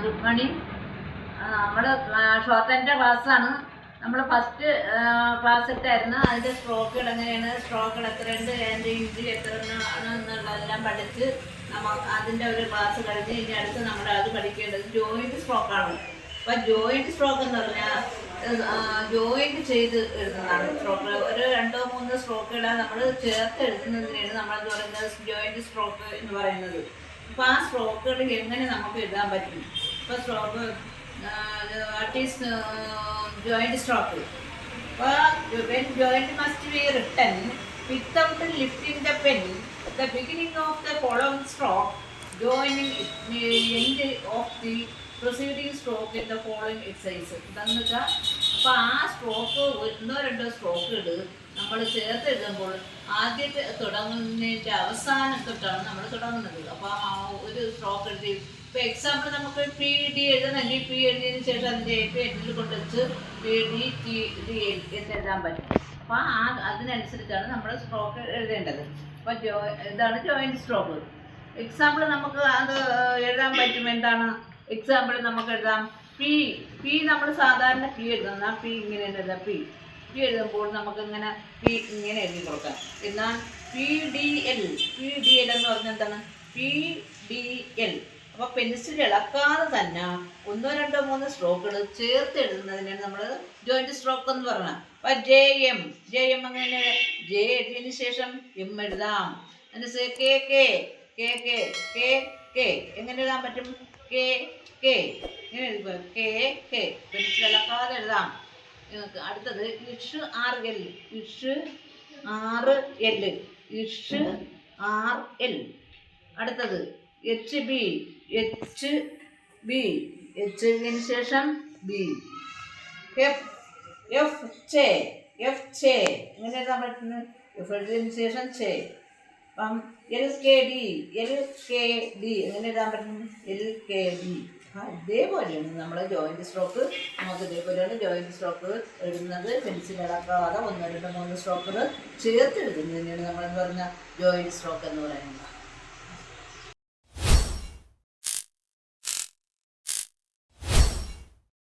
Good morning. നമ്മൾ short ഹാൻഡിൻ്റെ ക്ലാസ്സാണ്. നമ്മൾ ഫസ്റ്റ് ക്ലാസ് ഇട്ടായിരുന്നു. അതിൻ്റെ സ്ട്രോക്കുകൾ എങ്ങനെയാണ്, സ്ട്രോക്കുകൾ എത്രയുണ്ട്, അതിൻ്റെ ഇഞ്ചി എത്ര എന്നുള്ളതെല്ലാം പഠിച്ച് അതിൻ്റെ ഒരു ക്ലാസ് കഴിഞ്ഞ് ഇനി അടുത്ത് നമ്മൾ അത് പഠിക്കേണ്ടത് ജോയിൻറ്റ് സ്ട്രോക്കാണ്. അപ്പം ജോയിൻറ്റ് സ്ട്രോക്ക് എന്ന് പറഞ്ഞാൽ ജോയിൻറ്റ് ചെയ്ത് എഴുതുന്നതാണ് സ്ട്രോക്ക്. ഒരു 2-3 സ്ട്രോക്കുകൾ നമ്മൾ ചേർത്ത് എഴുതുന്നതിനാണ് നമ്മളെന്ന് പറയുന്നത് ജോയിൻറ്റ് സ്ട്രോക്ക് എന്ന് പറയുന്നത്. അപ്പോൾ ആ സ്ട്രോക്കുകൾ എങ്ങനെ നമുക്ക് എഴുതാൻ പറ്റും? ഇപ്പോൾ stroke what is joint stroke. When joint must be written without lifting the pen, the beginning of the following stroke joining the end of the preceding stroke in the following exercise. ഇതെന്ന് വെച്ചാൽ അപ്പോൾ ആ stroke 1-2 സ്ട്രോക്കുകൾ നമ്മൾ ചേർത്ത് എഴുതുമ്പോൾ ആദ്യത്തെ തുടങ്ങുന്നതിൻ്റെ അവസാനം തൊട്ടാണ് നമ്മൾ തുടങ്ങുന്നത്. അപ്പോൾ ഒരു സ്ട്രോക്ക് എഴുതി ഇപ്പോൾ എക്സാമ്പിൾ നമുക്ക് പി ഡി എഴുതണമെങ്കിൽ പി എഴുതിയതിന് ശേഷം അതിൻ്റെ എൻഡിൽ കൊണ്ടുവച്ച് പി ഡി ടി ഡി എന്ന് എഴുതാൻ പറ്റും. അപ്പോൾ അതിനനുസരിച്ചാണ് നമ്മൾ സ്ട്രോക്ക് എഴുതേണ്ടത്. അപ്പോൾ ഇതാണ് ജോയിൻറ്റ് സ്ട്രോക്ക്. എക്സാമ്പിൾ നമുക്ക് അത് എഴുതാൻ പറ്റും. എന്താണ് എക്സാമ്പിൾ നമുക്ക് എഴുതാം? പി നമ്മൾ സാധാരണ പി എഴുതുന്ന പി ഇങ്ങനെ എഴുതാം. പി എഴുതുമ്പോൾ നമുക്കിങ്ങനെ പി ഇങ്ങനെ എഴുതി കൊടുക്കാം. എന്നാൽ പി ഡി എൽ എന്ന് പറഞ്ഞാൽ എന്താണ്? P D L. അപ്പോൾ പെൻസിൽ ഇളക്കാതെ തന്നെ 1-2-3 സ്ട്രോക്കുകൾ ചേർത്ത് എഴുതുന്നതിനാണ് നമ്മൾ ജോയിൻറ്റ് സ്ട്രോക്ക് എന്ന് പറഞ്ഞാൽ. അപ്പോൾ ജെ എം അങ്ങനെ ജെ എഴുതിയതിന് ശേഷം എം എഴുതാം. അതിന് K K K K K K എങ്ങനെ എഴുതാൻ പറ്റും? കെ കെ ഇങ്ങനെ എഴുതി കെ കെ പെൻസിൽ ഇളക്കാതെ എഴുതാം. അടുത്തത് ഇഷ് ആർ എൽ അടുത്തത് എച്ച് ബി എച്ചിന് ശേഷം ബി. എഫ് ചെ എങ്ങനെ എഴുതാൻ പറ്റുന്നത്? എഫ് എഴുതിയതിന് ശേഷം ചെ. അപ്പം എൽ കെ ഡി എങ്ങനെ എഴുതാൻ പറ്റും? L K D. ഇതേപോലെയാണ് നമ്മൾ ജോയിൻറ്റ് സ്ട്രോക്ക്. നമുക്ക് ഇതേപോലെയാണ് ജോയിൻറ്റ് സ്ട്രോക്ക് എഴുതുന്നത്. പെൻസിൽ ഇളക്കാതെ 1-2-3 സ്ട്രോക്കുകൾ ചേർത്ത് എഴുതുന്നതിനാണ് നമ്മളെന്ന് പറഞ്ഞാൽ ജോയിൻറ്റ് സ്ട്രോക്ക് എന്ന് പറയുന്നത്.